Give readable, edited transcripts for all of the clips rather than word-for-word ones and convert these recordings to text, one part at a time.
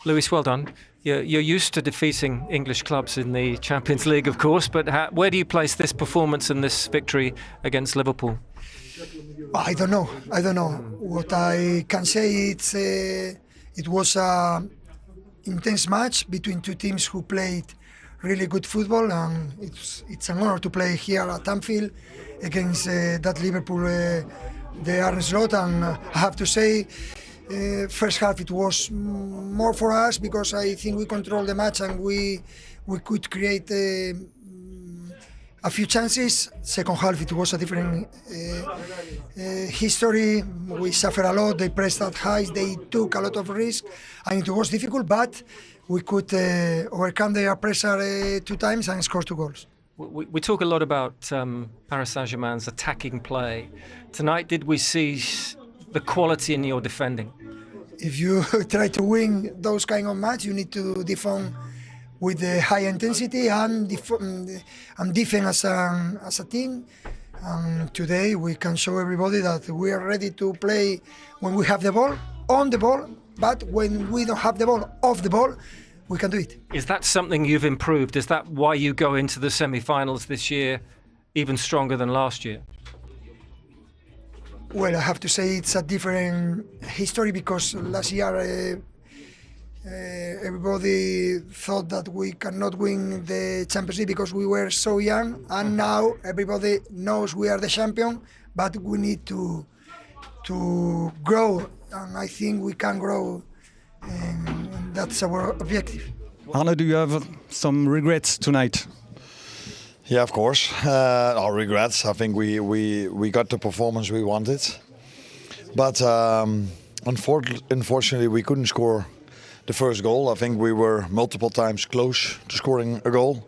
Luis, well done. You're used to defeating English clubs in the Champions League, of course, but where do you place this performance and this victory against Liverpool? I don't know. What I can say it was an intense match between two teams who played really good football, and it's an honor to play here at Anfield against that Liverpool, the Arne Slot. And I have to say, first half it was more for us because I think we controlled the match and we could create a few chances. Second half it was a different history. We suffered a lot. They pressed that high. They took a lot of risk, and it was difficult. But we could overcome their pressure 2 times and score 2 goals. We talk a lot about Paris Saint-Germain's attacking play. Tonight, did we see the quality in your defending? If you try to win those kind of match, you need to defend with the high intensity and defend as a team. And today we can show everybody that we are ready to play when we have the ball, on the ball, but when we don't have the ball, off the ball, we can do it. Is that something you've improved? Is that why you go into the semi-finals this year even stronger than last year? Well, I have to say it's a different history because last year everybody thought that we cannot win the Champions League because we were so young, and now everybody knows we are the champion, but we need to grow, and I think we can grow, and that's our objective. Arne, do you have some regrets tonight? Yeah, of course. Our regrets. I think we got the performance we wanted, but unfortunately we couldn't score the first goal. I think we were multiple times close to scoring a goal,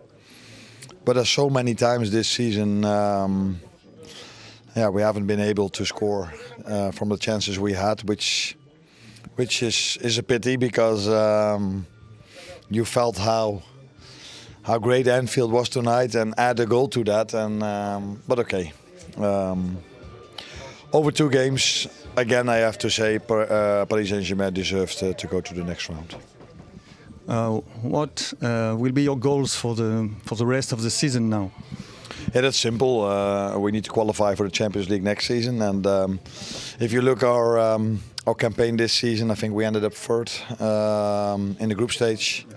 but as so many times this season, we haven't been able to score from the chances we had, which is a pity because you felt how great Anfield was tonight and add a goal to that. And but okay, over 2 games. Again, I have to say Paris Saint-Germain deserves to go to the next round. What will be your goals for the rest of the season now? Yeah, that's simple. We need to qualify for the Champions League next season, and if you look our campaign this season, I think we ended up 3rd in the group stage.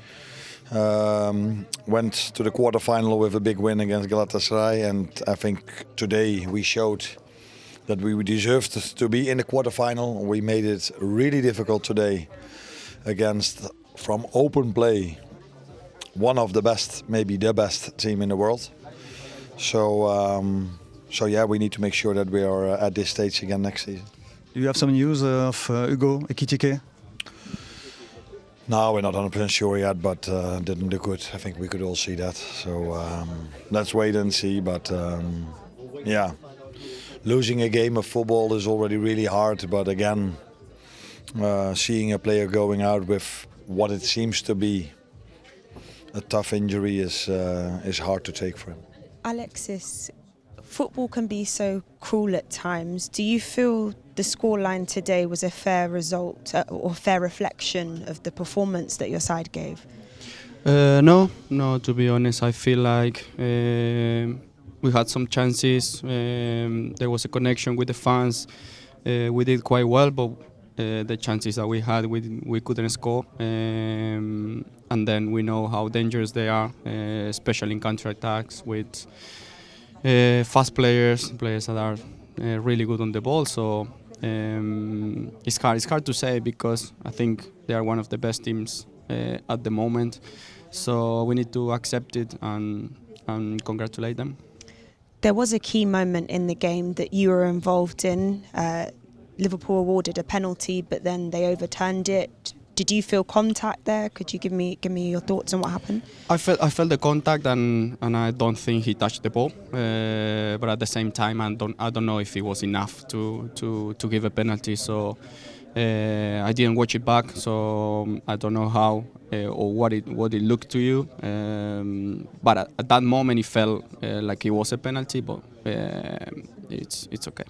Went to the quarterfinal with a big win against Galatasaray, and I think today we showed that we deserved to be in the quarterfinal. We made it really difficult today against, from open play, one of the best, maybe the best team in the world. So yeah, we need to make sure that we are at this stage again next season. Do you have some news of Hugo Ekitike? No, we're not 100% sure yet, but didn't do good. I think we could all see that. So let's wait and see. But yeah, losing a game of football is already really hard. But again, seeing a player going out with what it seems to be a tough injury is hard to take for him. Alexis, football can be so cruel at times. Do you feel the scoreline today was a fair result or fair reflection of the performance that your side gave? No, to be honest, I feel like we had some chances. There was a connection with the fans. We did quite well, but the chances that we had, we couldn't score. And then we know how dangerous they are, especially in counter-attacks with fast players that are really good on the ball. So it's hard to say because I think they are one of the best teams at the moment. So we need to accept it and congratulate them. There was a key moment in the game that you were involved in. Liverpool awarded a penalty, but then they overturned it. Did you feel contact there? Could you give me your thoughts on what happened? I felt the contact, and I don't think he touched the ball. But at the same time, I don't know if it was enough to give a penalty. So I didn't watch it back, so I don't know how or what it looked to you. But at that moment, it felt like it was a penalty. But it's okay.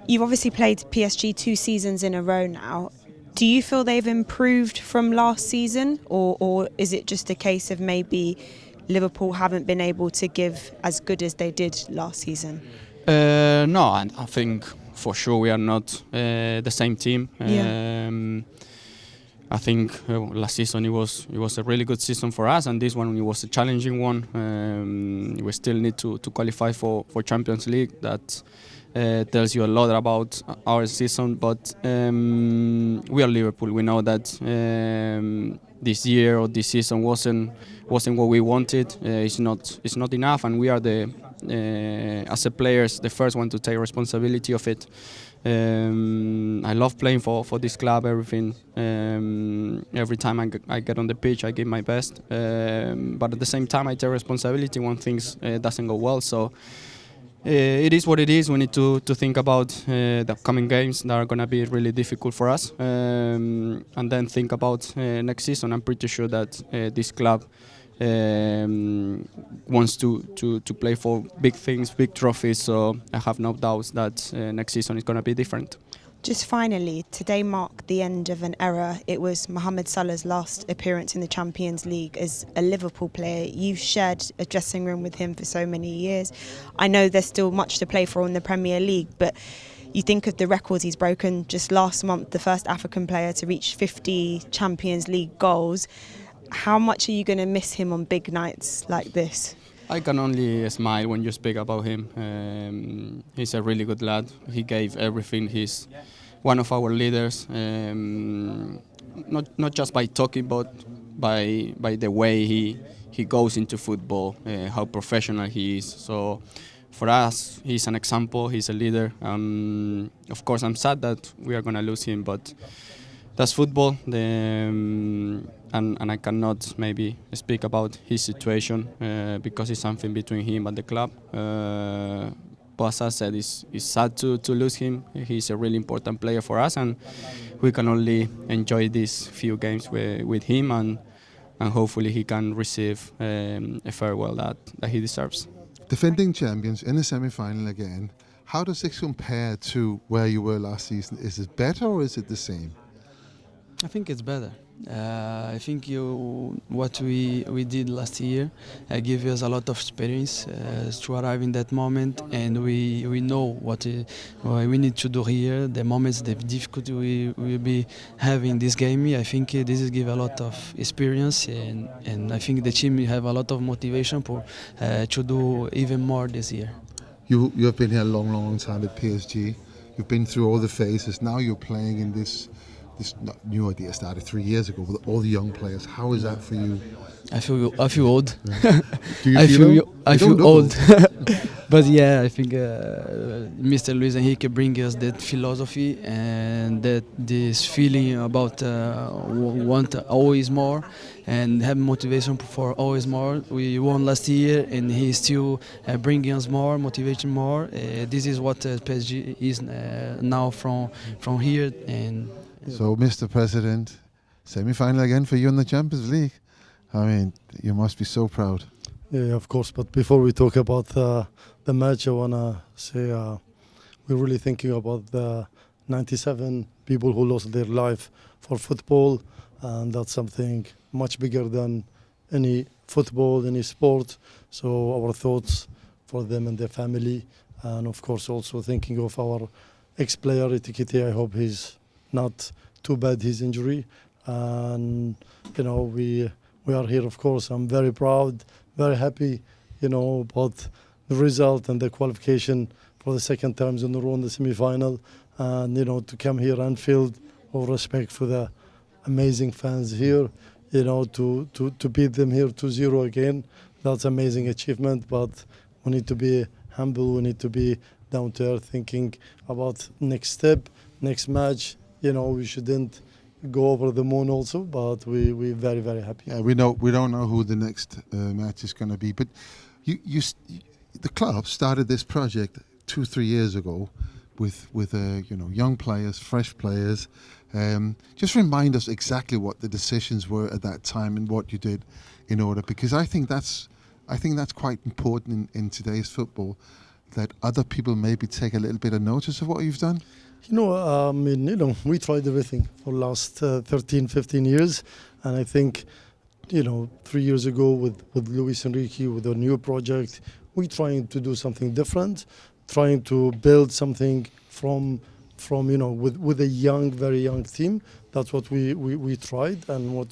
You've obviously played PSG 2 seasons in a row now. Do you feel they've improved from last season, or is it just a case of maybe Liverpool haven't been able to give as good as they did last season? No, I think for sure we are not the same team. I think last season it was a really good season for us, and this one it was a challenging one. We still need to qualify for Champions League. That tells you a lot about our season. But we are Liverpool. We know that this year or this season wasn't what we wanted. It's not enough, and we are as a players the first one to take responsibility of it. I love playing for this club. Everything. Every time I get on the pitch, I give my best. But at the same time, I take responsibility when things doesn't go well. So it is what it is. We need to think about the upcoming games that are going to be really difficult for us, and then think about next season. I'm pretty sure that this club wants to play for big things, big trophies. So I have no doubts that next season is going to be different. Just finally, today marked the end of an era. It was Mohamed Salah's last appearance in the Champions League as a Liverpool player. You've shared a dressing room with him for so many years. I know there's still much to play for in the Premier League, but you think of the records he's broken. Just last month, the first African player to reach 50 Champions League goals. How much are you going to miss him on big nights like this? I can only smile when you speak about him. He's a really good lad. He gave everything. He's one of our leaders. Not just by talking, but by the way he goes into football, how professional he is. So for us, he's an example. He's a leader. Of course, I'm sad that we are going to lose him, but that's football. And I cannot maybe speak about his situation because it's something between him and the club. But as I said, it's sad to lose him. He's a really important player for us, and we can only enjoy these few games with him, and hopefully he can receive a farewell that he deserves. Defending champions in the semi-final again, how does this compare to where you were last season? Is it better or is it the same? I think it's better. I think what we did last year gave us a lot of experience to arrive in that moment, and we know what we need to do here. The moments, the difficulty we will be having this game. I think this is give a lot of experience, and I think the team have a lot of motivation to do even more this year. You have been here a long time at PSG. You've been through all the phases. Now you're playing in this new idea started 3 years ago with all the young players. How is that for you? I feel old. Do you I feel old. But yeah, I think Mr. Luis Enrique brings us that philosophy and that this feeling about want always more and have motivation for always more. We won last year, and he's still bringing us more motivation, more. This is what PSG is now from here. And so, Mr. President, semi-final again for you in the Champions League. I mean, you must be so proud. Yeah, of course. But before we talk about the match, I want to say we're really thinking about the 97 people who lost their life for football. And that's something much bigger than any football, any sport. So our thoughts for them and their family. And of course, also thinking of our ex-player, Etiquette. I hope he's not too bad, his injury. And, you know, we are here, of course. I'm very proud, very happy, you know, about the result and the qualification for the second times in a row in the semi-final. And, you know, to come here and Anfield, all respect for the amazing fans here, you know, to beat them here 2-0 again. That's amazing achievement, but we need to be humble, we need to be down to earth, thinking about next step, next match. You know, we shouldn't go over the moon also, but we're very, very happy. Yeah, we don't know who the next match is going to be, but the club started this project 2-3 years ago with you know, young players, fresh players. Just remind us exactly what the decisions were at that time and what you did in order, because I think that's quite important in today's football, that other people maybe take a little bit of notice of what you've done. We tried everything for the last 13, 15 years, and I think, 3 years ago with Luis Enrique, with a new project, we trying to do something different, trying to build something from with a very young team. That's what we tried, and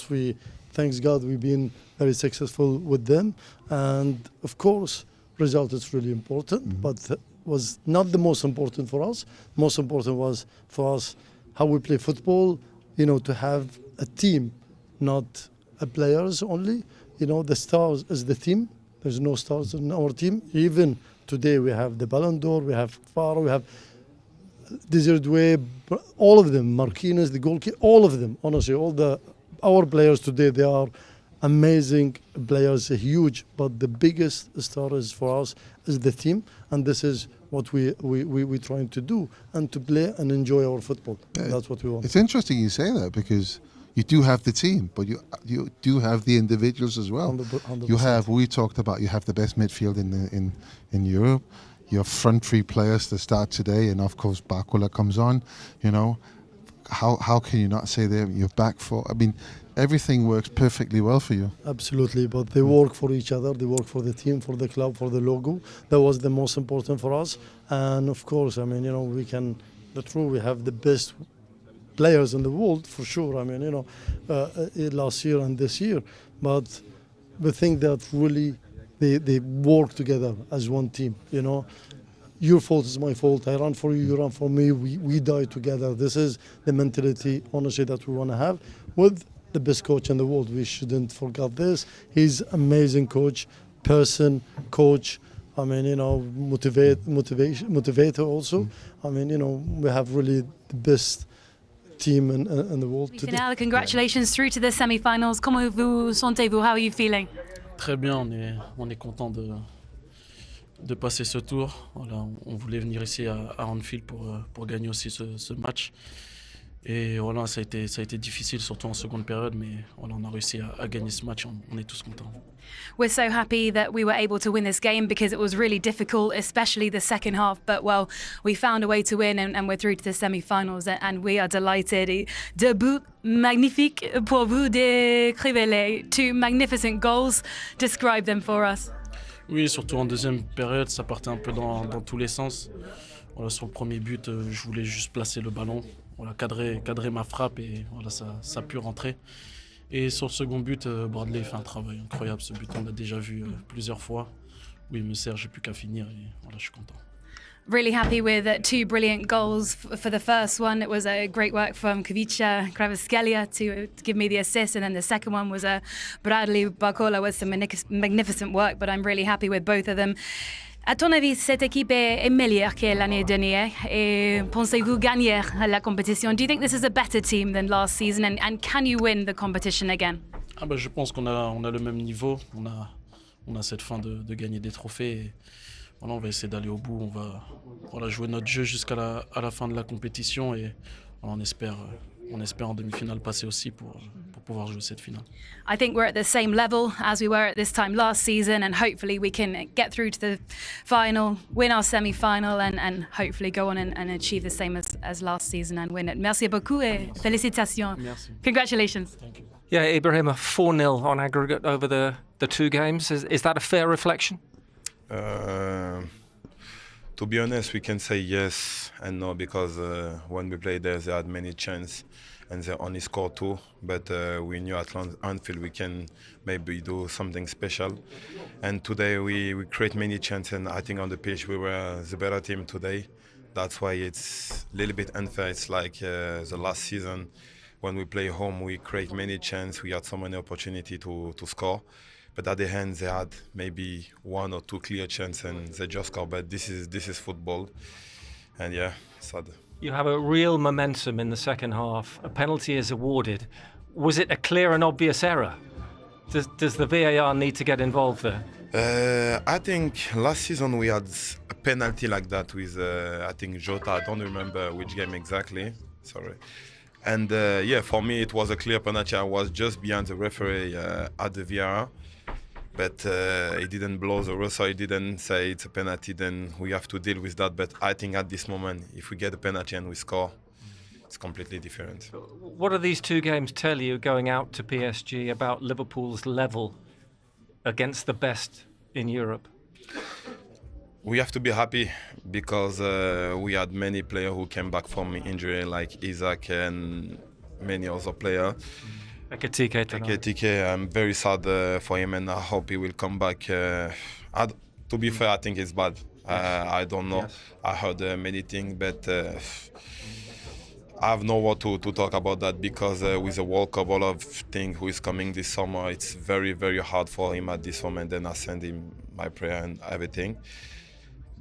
thanks God, we've been very successful with them. And of course, result is really important, but was not the most important for us. Most important was for us how we play football, to have a team, not a players only. The stars is the team. There's no stars in our team. Even today we have the Ballon d'Or, we have Faro, we have Desiree, all of them, Marquinhos, the goalkeeper, all of them, honestly, our players today, they are amazing players, huge, but the biggest star is for us is the team, and this is what we're trying to do, and to play and enjoy our football. That's what we want. It's interesting you say that, because you do have the team, but you do have the individuals as well. 100%. We talked about, you have the best midfield in Europe. You have front three players to start today, and of course Bakula comes on. How can you not say that you're back for? I mean, everything works perfectly well for you. Absolutely, but they work for each other. They work for the team, for the club, for the logo. That was the most important for us. And of course, we have the best players in the world for sure. Last year and this year, but we think that really they work together as one team. Your fault is my fault. I run for you, you run for me. We die together. This is the mentality, honestly, that we want to have with the best coach in the world. We shouldn't forget this. He's amazing coach, coach. Motivator also. We have really the best team in the world today. Finale, congratulations through to the semi-finals. Comment vous sentez-vous? How are you feeling? Très bien, on est content de passer ce tour. Voilà, on voulait venir ici à Anfield pour gagner aussi ce match. Et voilà, ça a été difficile, surtout en seconde période, mais voilà, on a réussi à gagner ce match. On est tous contents. We're so happy that we were able to win this game, because it was really difficult, especially the second half. But we found a way to win, and we're through to the semi-finals, and we are delighted. Debut magnifique pour vous. Décrivez-les. 2 magnificent goals. Describe them for us. Oui, surtout en deuxième période, ça partait un peu dans tous les sens. Voilà, sur le premier but, je voulais juste placer le ballon, voilà, cadrer ma frappe, et voilà, ça a pu rentrer. Et sur le second but, Bradley fait un travail incroyable. Ce but, on l'a déjà vu plusieurs fois. Où il me sert, j'ai plus qu'à finir, et voilà, je suis content. Really happy with 2 brilliant goals. For the first one, it was a great work from Kavica Kvaratskhelia to give me the assist, and then the second one was Bradley Barcola with some magnificent work, but I'm really happy with both of them. À ton avis, cette équipe est meilleure que l'année dernière, et pensez-vous gagner la compétition? Do you think this is a better team than last season, and can you win the competition again? Je pense qu'on a le même niveau. On a cette fin de gagner des trophées. Et voilà, on va essayer d'aller au bout. On va jouer notre jeu jusqu'à la fin de la compétition, et voilà, on espère en demi-finale passer aussi pour pouvoir jouer cette finale. I think we're at the same level as we were at this time last season, and hopefully we can get through to the final, win our semi-final, and hopefully go on and achieve the same as last season and win it. Merci beaucoup et félicitations. Merci. Congratulations. Thank you. Yeah, Ibrahima, 4-0 on aggregate over the 2 games. Is that a fair reflection? To be honest, we can say yes and no, because when we played there, they had many chances and they only scored 2. But we knew at Anfield we can maybe do something special. And today we create many chances, and I think on the pitch we were the better team today. That's why it's a little bit unfair. It's like the last season when we play home, we create many chances. We had so many opportunity to score. But at the end, they had maybe 1 or 2 clear chances, and they just scored. But this is football, and yeah, sad. You have a real momentum in the second half. A penalty is awarded. Was it a clear and obvious error? Does the VAR need to get involved there? I think last season we had a penalty like that with I think Jota. I don't remember which game exactly. Sorry. And for me it was a clear penalty. I was just behind the referee at the VAR. but he didn't blow the whistle, he didn't say it's a penalty, then we have to deal with that. But I think at this moment, if we get a penalty and we score, it's completely different. What do these two games tell you going out to PSG about Liverpool's level against the best in Europe? We have to be happy because we had many players who came back from injury, like Isaac and many other players. Ekitike, I'm very sad for him, and I hope he will come back. To be fair, I think it's bad. I don't know. Yes. I heard many things, but I have no word to talk about that because with the World Cup, all of things who is coming this summer, it's very, very hard for him at this moment. Then I send him my prayer and everything.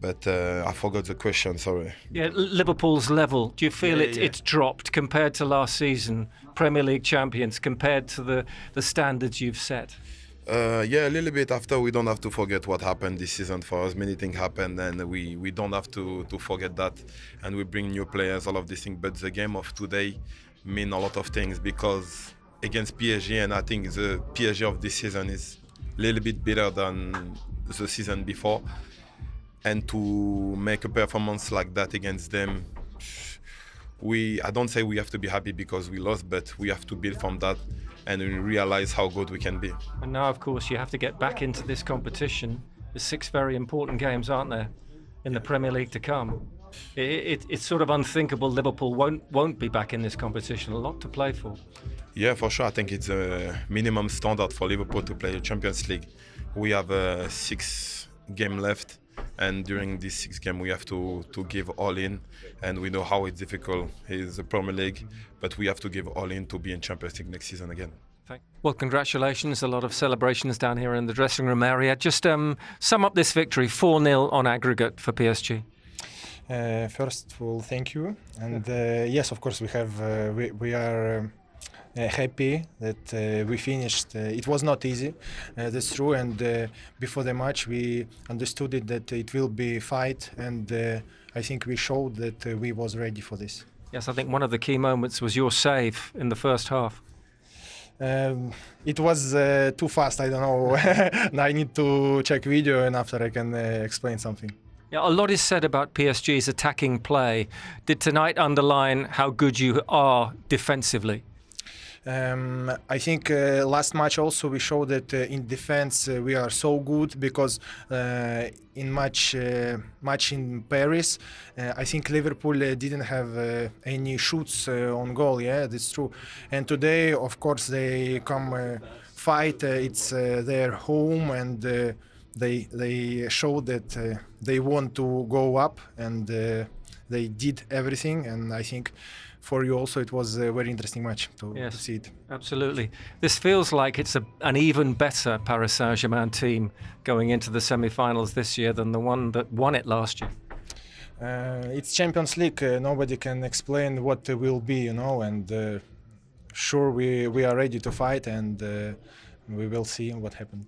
But I forgot the question, sorry. Yeah, Liverpool's level, do you feel it's dropped compared to last season, Premier League champions, compared to the standards you've set? Yeah, a little bit. After, we don't have to forget what happened this season for us. Many things happened, and we don't have to forget that. And we bring new players, all of these things. But the game of today mean a lot of things because against PSG, and I think the PSG of this season is a little bit better than the season before. And to make a performance like that against them, I don't say we have to be happy because we lost, but we have to build from that and realize how good we can be. And now, of course, you have to get back into this competition. There's 6 very important games, aren't there, in the Premier League to come? It's sort of unthinkable Liverpool won't be back in this competition. A lot to play for. Yeah, for sure. I think it's a minimum standard for Liverpool to play the Champions League. We have 6 games left. And during these 6 games, we have to give all in. And we know how it's difficult. It's the Premier League, but we have to give all in to be in Champions League next season again. Well, congratulations. A lot of celebrations down here in the dressing room area. Just sum up this victory, 4-0 on aggregate for PSG. First of all, thank you. And yes, of course, we are happy that we finished. It was not easy, that's true. And before the match, we understood that it will be a fight. And I think we showed that we was ready for this. Yes, I think one of the key moments was your save in the first half. It was too fast. I don't know. I need to check video, and after I can explain something. Yeah, a lot is said about PSG's attacking play. Did tonight underline how good you are defensively? I think last match also we showed that in defense we are so good because in match in Paris I think Liverpool didn't have any shoots on goal. Yeah, that's true. And today, of course, they come fight. It's their home, and they showed that they want to go up, and they did everything. And I think for you also it was a very interesting match to see it. Absolutely. This feels like it's an even better Paris Saint-Germain team going into the semi-finals this year than the one that won it last year. It's Champions League. Nobody can explain what it will be, and sure we are ready to fight, and we will see what happened.